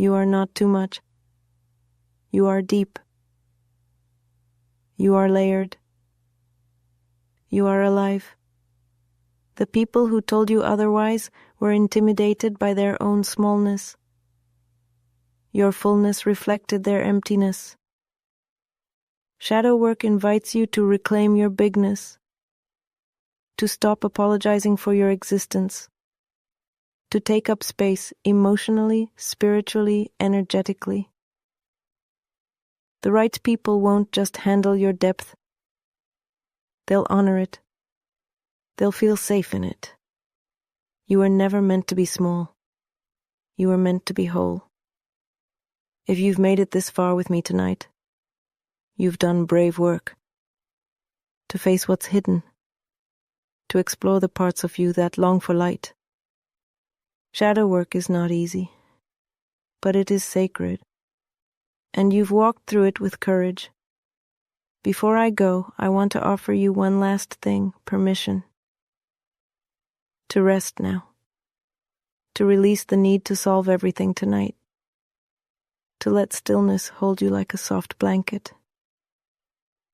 You are not too much. You are deep. You are layered. You are alive. The people who told you otherwise were intimidated by their own smallness. Your fullness reflected their emptiness. Shadow work invites you to reclaim your bigness, to stop apologizing for your existence, to take up space emotionally, spiritually, energetically. The right people won't just handle your depth. They'll honor it. They'll feel safe in it. You were never meant to be small. You were meant to be whole. If you've made it this far with me tonight, you've done brave work. To face what's hidden. To explore the parts of you that long for light. Shadow work is not easy, but it is sacred. And you've walked through it with courage. Before I go, I want to offer you one last thing, permission. To rest now. To release the need to solve everything tonight. To let stillness hold you like a soft blanket.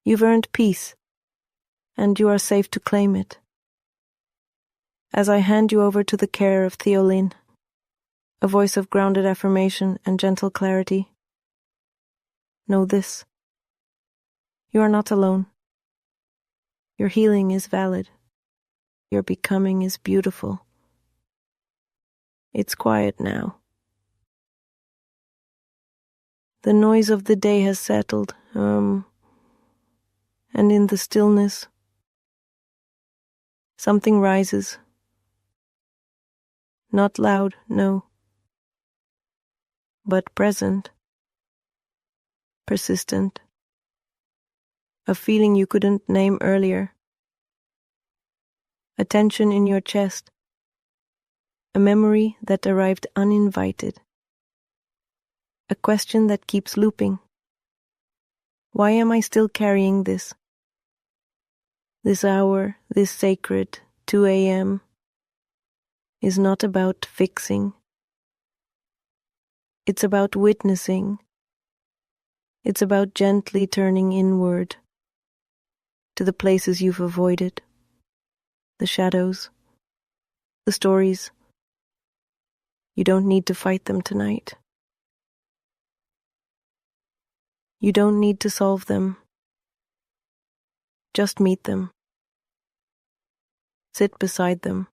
You've earned peace, and you are safe to claim it. As I hand you over to the care of Theolin, a voice of grounded affirmation and gentle clarity, know this. You are not alone. Your healing is valid. Your becoming is beautiful. It's quiet now. The noise of the day has settled, and in the stillness, something rises. Not loud, no, but present, persistent. A feeling you couldn't name earlier. A tension in your chest. A memory that arrived uninvited. A question that keeps looping. Why am I still carrying this? This hour, this sacred 2 a.m. is not about fixing. It's about witnessing. It's about gently turning inward to the places you've avoided, the shadows, the stories. You don't need to fight them tonight. You don't need to solve them. Just meet them. Sit beside them.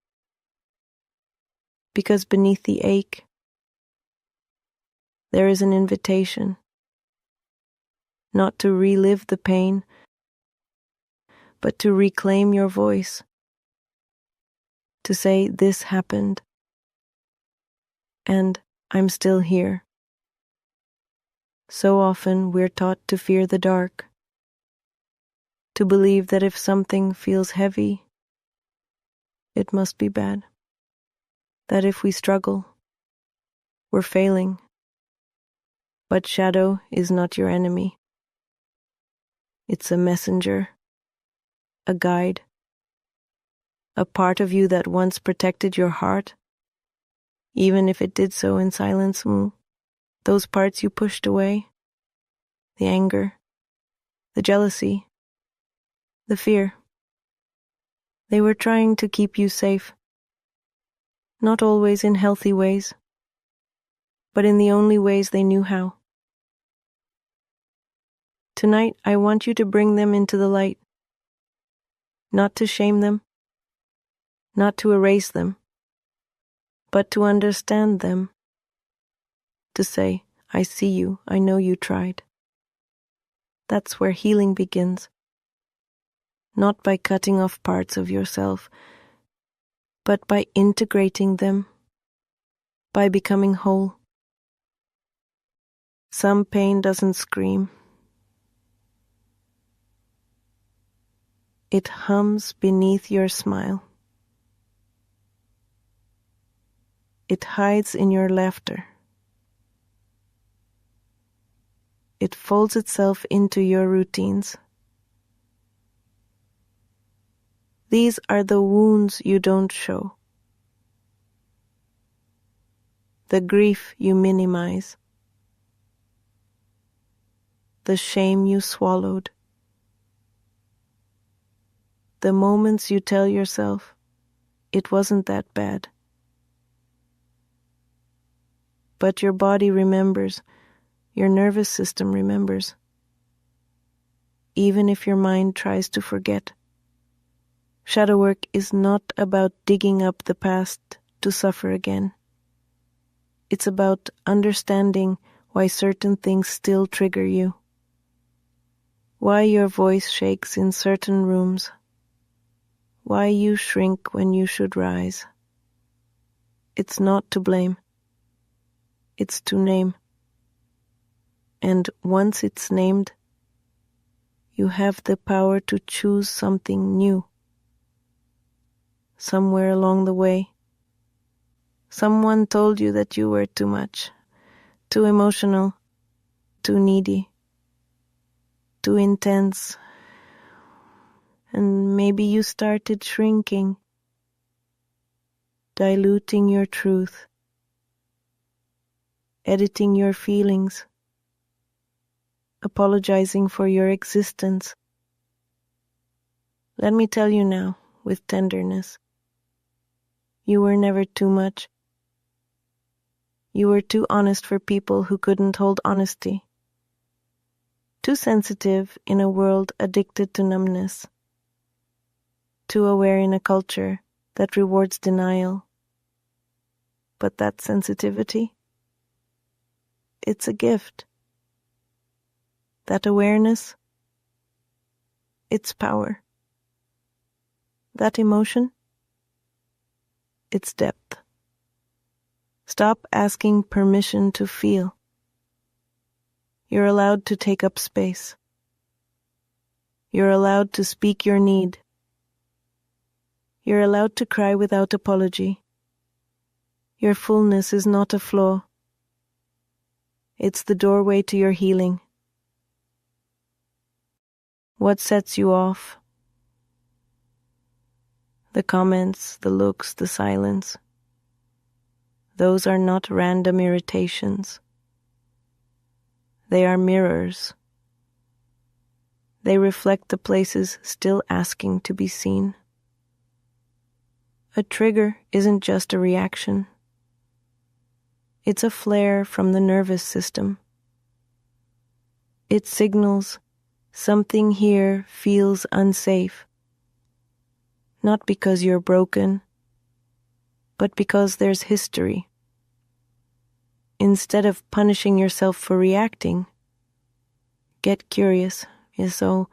Because beneath the ache, there is an invitation, not to relive the pain, but to reclaim your voice, to say this happened, and I'm still here. So often we're taught to fear the dark, to believe that if something feels heavy, it must be bad. That if we struggle, we're failing. But shadow is not your enemy. It's a messenger, a guide, a part of you that once protected your heart, even if it did so in silence. Those parts you pushed away, the anger, the jealousy, the fear, they were trying to keep you safe. Not always in healthy ways, but in the only ways they knew how. Tonight, I want you to bring them into the light. Not to shame them, not to erase them, but to understand them. To say, I see you, I know you tried. That's where healing begins. Not by cutting off parts of yourself, but by integrating them, by becoming whole. Some pain doesn't scream. It hums beneath your smile. It hides in your laughter. It folds itself into your routines. These are the wounds you don't show. The grief you minimize. the shame you swallowed, the moments you tell yourself, it wasn't that bad. But your body remembers, your nervous system remembers, even if your mind tries to forget. Shadow work is not about digging up the past to suffer again. It's about understanding why certain things still trigger you, why your voice shakes in certain rooms, why you shrink when you should rise. It's not to blame. It's to name. And once it's named, you have the power to choose something new. Somewhere along the way, someone told you that you were too much, too emotional, too needy, too intense, and maybe you started shrinking, diluting your truth, editing your feelings, apologizing for your existence. Let me tell you now, with tenderness, you were never too much. You were too honest for people who couldn't hold honesty. Too sensitive in a world addicted to numbness. Too aware in a culture that rewards denial. But that sensitivity, it's a gift. That awareness, it's power. That emotion, it's depth. Stop asking permission to feel. You're allowed to take up space. You're allowed to speak your need. You're allowed to cry without apology. Your fullness is not a flaw. It's the doorway to your healing. What sets you off? The comments, the looks, the silence. Those are not random irritations. They are mirrors. They reflect the places still asking to be seen. A trigger isn't just a reaction. It's a flare from the nervous system. It signals something here feels unsafe. Not because you're broken, but because there's history. Instead of punishing yourself for reacting, get curious. So,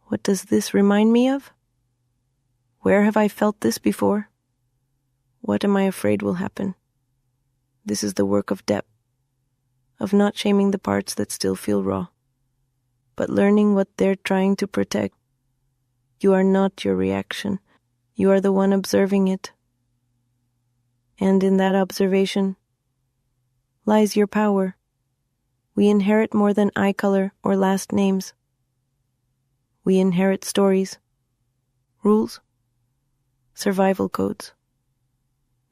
what does this remind me of? Where have I felt this before? What am I afraid will happen? This is the work of depth, of not shaming the parts that still feel raw, but learning what they're trying to protect. You are not your reaction. You are the one observing it. And in that observation lies your power. We inherit more than eye color or last names. We inherit stories, rules, survival codes.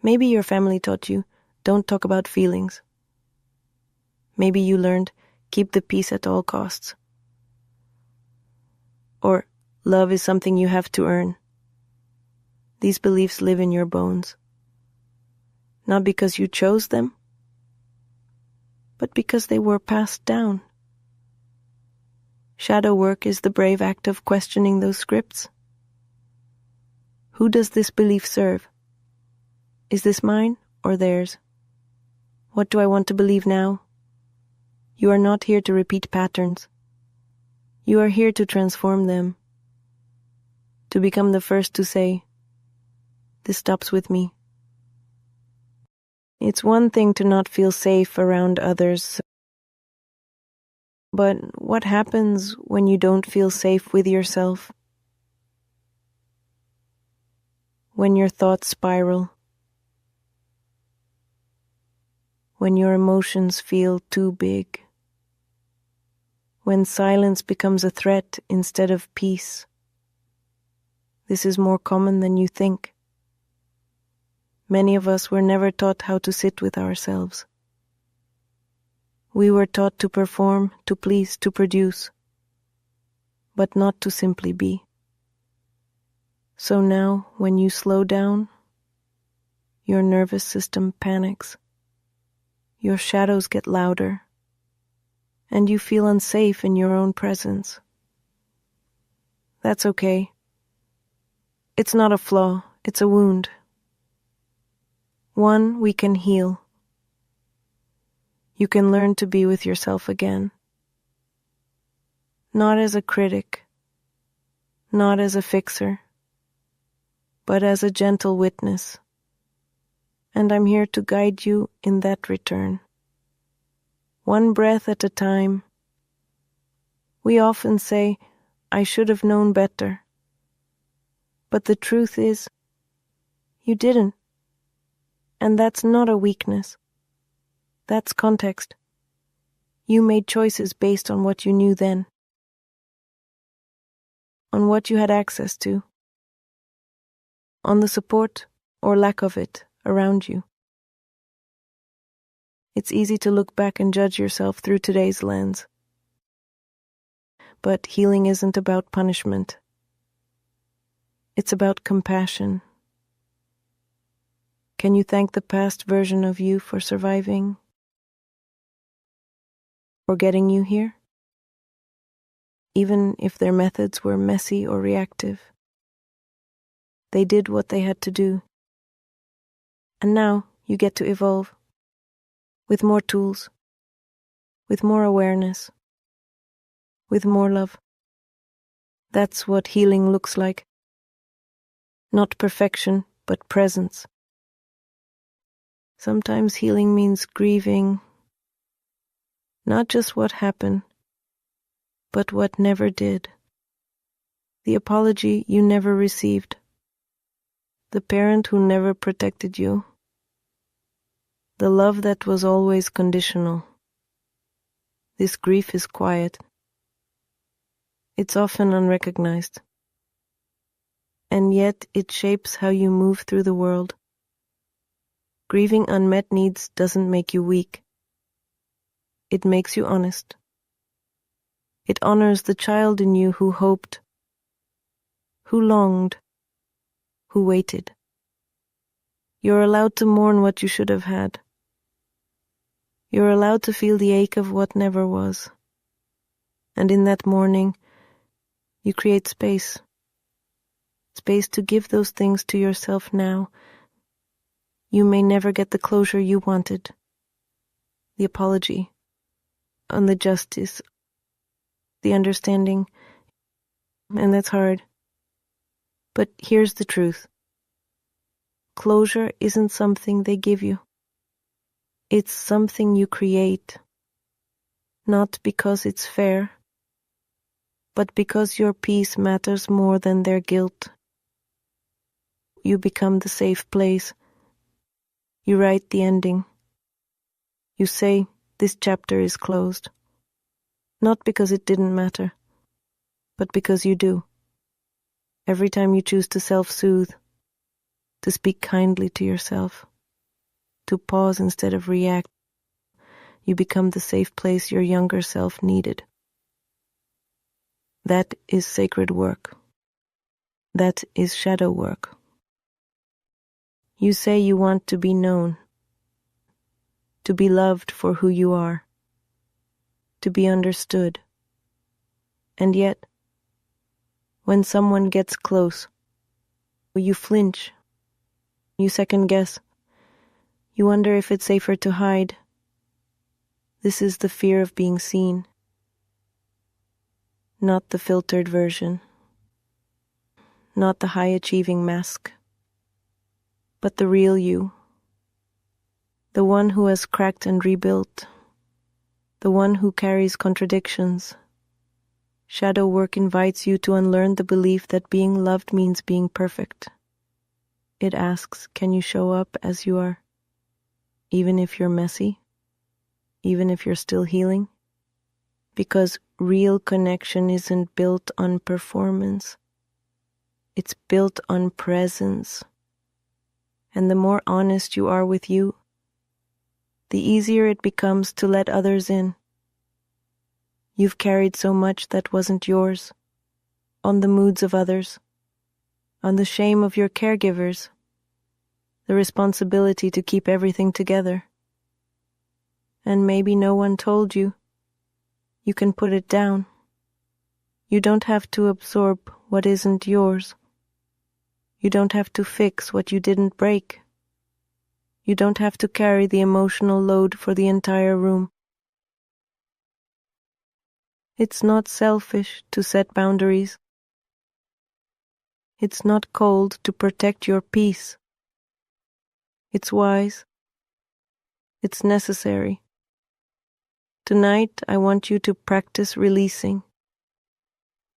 Maybe your family taught you, don't talk about feelings. Maybe you learned, keep the peace at all costs. Or, love is something you have to earn. These beliefs live in your bones. Not because you chose them, but because they were passed down. Shadow work is the brave act of questioning those scripts. Who does this belief serve? Is this mine or theirs? What do I want to believe now? You are not here to repeat patterns. You are here to transform them. To become the first to say, this stops with me. It's one thing to not feel safe around others. But what happens when you don't feel safe with yourself? When your thoughts spiral? When your emotions feel too big? When silence becomes a threat instead of peace? This is more common than you think. Many of us were never taught how to sit with ourselves. We were taught to perform, to please, to produce, but not to simply be. So now, when you slow down, your nervous system panics, your shadows get louder, and you feel unsafe in your own presence. That's okay. It's not a flaw, it's a wound. One we can heal. You can learn to be with yourself again. Not as a critic, not as a fixer, but as a gentle witness. And I'm here to guide you in that return. One breath at a time. We often say, I should have known better. But the truth is, you didn't. And that's not a weakness. That's context. You made choices based on what you knew then, on what you had access to, on the support or lack of it around you. It's easy to look back and judge yourself through today's lens. But healing isn't about punishment. It's about compassion. Can you thank the past version of you for surviving? For getting you here? Even if their methods were messy or reactive. They did what they had to do. And now you get to evolve. With more tools. With more awareness. With more love. That's what healing looks like. Not perfection, but presence. Sometimes healing means grieving, not just what happened, but what never did. The apology you never received. The parent who never protected you. The love that was always conditional. This grief is quiet. It's often unrecognized. And yet it shapes how you move through the world. Grieving unmet needs doesn't make you weak. It makes you honest. It honors the child in you who hoped, who longed, who waited. You're allowed to mourn what you should have had. You're allowed to feel the ache of what never was. And in that mourning, you create space. Space to give those things to yourself now. You may never get the closure you wanted, the apology, on the justice, the understanding, and that's hard. But here's the truth. Closure isn't something they give you. It's something you create, not because it's fair, but because your peace matters more than their guilt. You become the safe place. You write the ending. You say, this chapter is closed. Not because it didn't matter, but because you do. Every time you choose to self-soothe, to speak kindly to yourself, to pause instead of react, you become the safe place your younger self needed. That is sacred work. That is shadow work. You say you want to be known, to be loved for who you are, to be understood. And yet, when someone gets close, you flinch, you second guess, you wonder if it's safer to hide. This is the fear of being seen, not the filtered version, not the high-achieving mask, but the real you, the one who has cracked and rebuilt, the one who carries contradictions. Shadow work invites you to unlearn the belief that being loved means being perfect. It asks, can you show up as you are, even if you're messy, even if you're still healing? Because real connection isn't built on performance. It's built on presence. And the more honest you are with you, the easier it becomes to let others in. You've carried so much that wasn't yours, on the moods of others, on the shame of your caregivers, the responsibility to keep everything together. And maybe no one told you. You can put it down. You don't have to absorb what isn't yours. You don't have to fix what you didn't break. You don't have to carry the emotional load for the entire room. It's not selfish to set boundaries. It's not cold to protect your peace. It's wise. It's necessary. Tonight, I want you to practice releasing.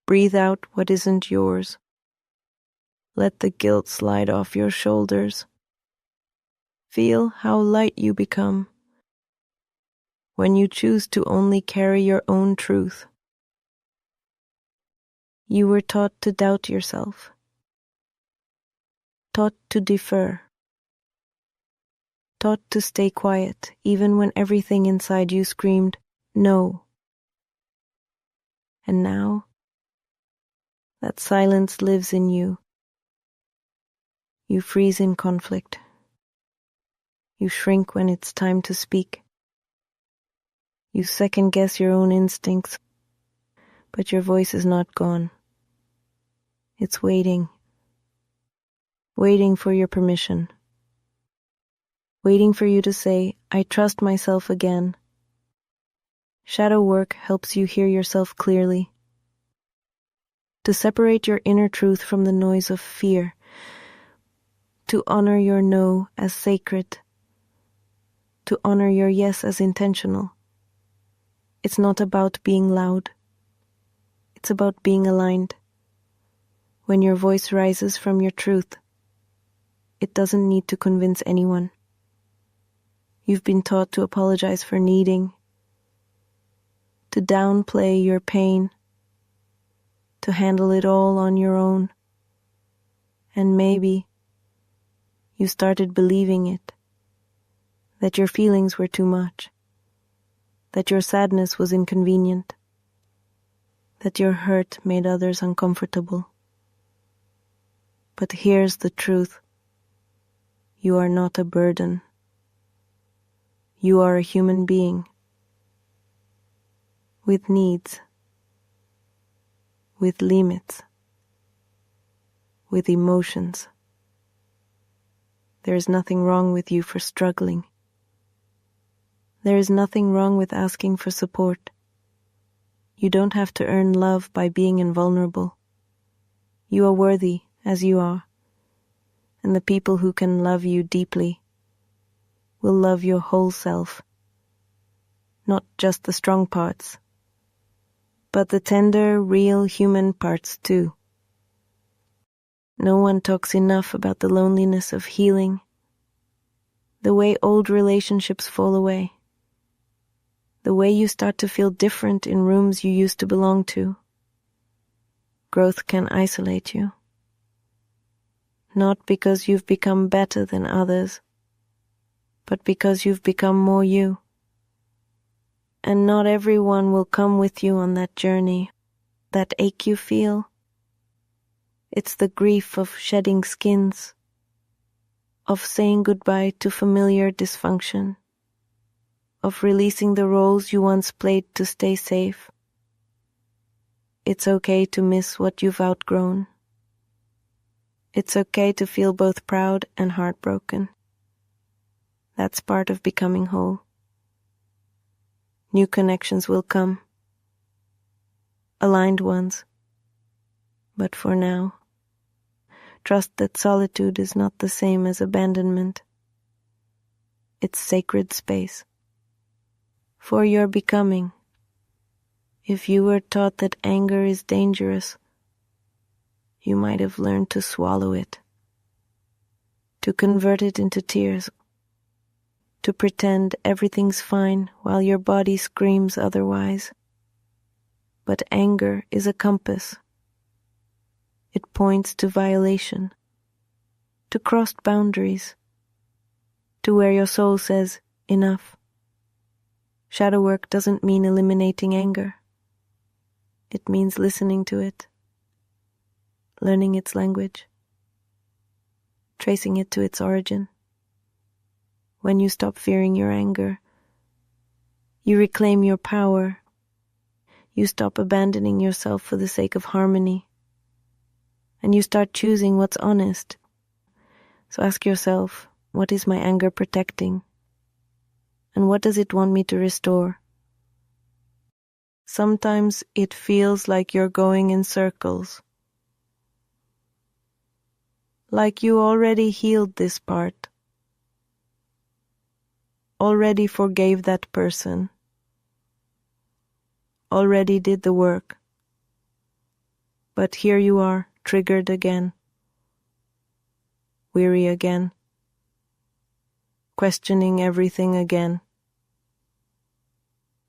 Breathe out what isn't yours. Let the guilt slide off your shoulders. Feel how light you become when you choose to only carry your own truth. You were taught to doubt yourself, taught to defer, taught to stay quiet even when everything inside you screamed, no. And now, that silence lives in you. You freeze in conflict. You shrink when it's time to speak. You second-guess your own instincts, but your voice is not gone. It's waiting. Waiting for your permission. Waiting for you to say, I trust myself again. Shadow work helps you hear yourself clearly. To separate your inner truth from the noise of fear. To honor your no as sacred. To honor your yes as intentional. It's not about being loud. It's about being aligned. When your voice rises from your truth, it doesn't need to convince anyone. You've been taught to apologize for needing, to downplay your pain, to handle it all on your own. And maybe you started believing it, that your feelings were too much, that your sadness was inconvenient, that your hurt made others uncomfortable. But here's the truth. You are not a burden. You are a human being with needs, with limits, with emotions. There is nothing wrong with you for struggling. There is nothing wrong with asking for support. You don't have to earn love by being invulnerable. You are worthy as you are, and the people who can love you deeply will love your whole self, not just the strong parts, but the tender, real human parts too. No one talks enough about the loneliness of healing, the way old relationships fall away, the way you start to feel different in rooms you used to belong to. Growth can isolate you. Not because you've become better than others, but because you've become more you. And not everyone will come with you on that journey, that ache you feel. It's the grief of shedding skins, of saying goodbye to familiar dysfunction, of releasing the roles you once played to stay safe. It's okay to miss what you've outgrown. It's okay to feel both proud and heartbroken. That's part of becoming whole. New connections will come. Aligned ones. But for now, trust that solitude is not the same as abandonment. It's sacred space. For your becoming, if you were taught that anger is dangerous, you might have learned to swallow it, to convert it into tears, to pretend everything's fine while your body screams otherwise. But anger is a compass. It points to violation, to crossed boundaries, to where your soul says, enough. Shadow work doesn't mean eliminating anger. It means listening to it, learning its language, tracing it to its origin. When you stop fearing your anger, you reclaim your power. You stop abandoning yourself for the sake of harmony, and you start choosing what's honest. So ask yourself, what is my anger protecting? And what does it want me to restore? Sometimes it feels like you're going in circles, like you already healed this part, already forgave that person, already did the work. But here you are, triggered again, weary again, questioning everything again.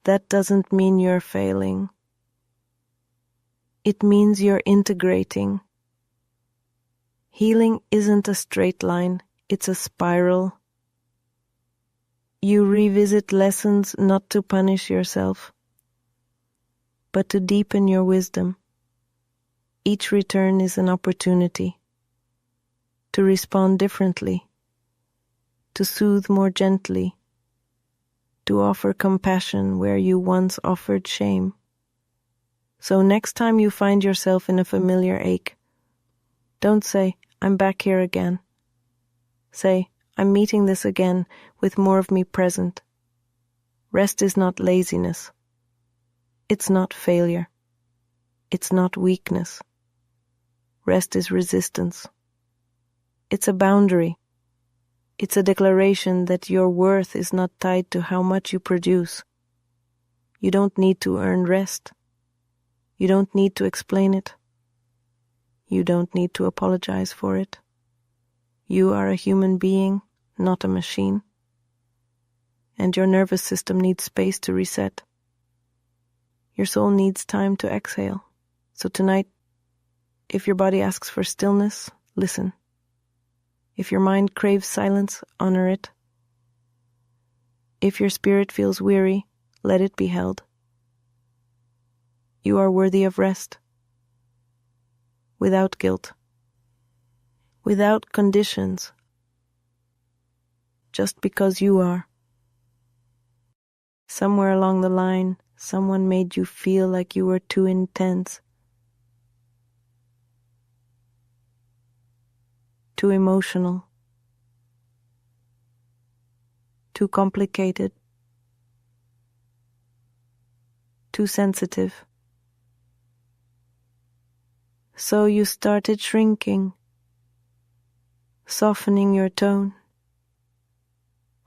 That doesn't mean you're failing. It means you're integrating. Healing isn't a straight line, it's a spiral. You revisit lessons not to punish yourself, but to deepen your wisdom. Each return is an opportunity to respond differently, to soothe more gently, to offer compassion where you once offered shame. So next time you find yourself in a familiar ache, don't say, I'm back here again. Say, I'm meeting this again with more of me present. Rest is not laziness. It's not failure. It's not weakness. Rest is resistance. It's a boundary. It's a declaration that your worth is not tied to how much you produce. You don't need to earn rest. You don't need to explain it. You don't need to apologize for it. You are a human being, not a machine. And your nervous system needs space to reset. Your soul needs time to exhale. So tonight, if your body asks for stillness, listen. If your mind craves silence, honor it. If your spirit feels weary, let it be held. You are worthy of rest. Without guilt. Without conditions. Just because you are. Somewhere along the line, someone made you feel like you were too intense, too emotional, too complicated, too sensitive. So you started shrinking, softening your tone,